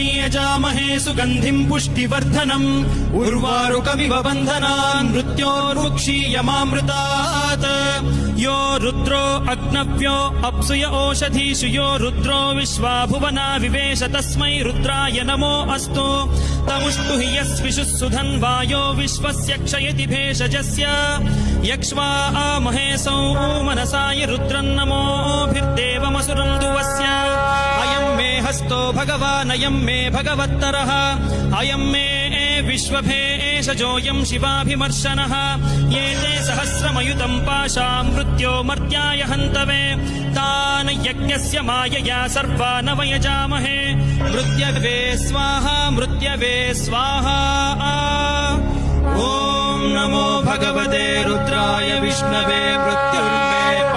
यजामहे सुगन्धिम् पुष्टिवर्धनम् उर्वारुकमिव बन्धनान् मृत्योर्मुक्षीयमामृतात् यो रुद्रो अग्नव्यो अप्सुय ओषधीषु यो रुद्रो विश्वा भुवना विवेश तस्मै रुद्राय नमो अस्तु तमुष्टु हि यस्विषुः सुधन्वायो विश्वस्य क्षयति भेषजस्य यक्ष्वा महेशौ मनसाय रुद्रन्नमोभिर्देवमसुरम् दुवस्य अयम् मे हस्तो भगवानयम् मे भगवत्तरः अयम् मे विश्वभेषजोऽयम् शिवाभिमर्शनः ये ते सहस्रमयुतम् पाशाम् मृत्यो मर्त्याय हन्तवे तान् यज्ञस्य मायया सर्वानवयजामहे मृत्यवे स्वाहा मृत्यवे स्वाहा ॐ नमो भगवते रुद्राय विष्णवे मृत्युर्मे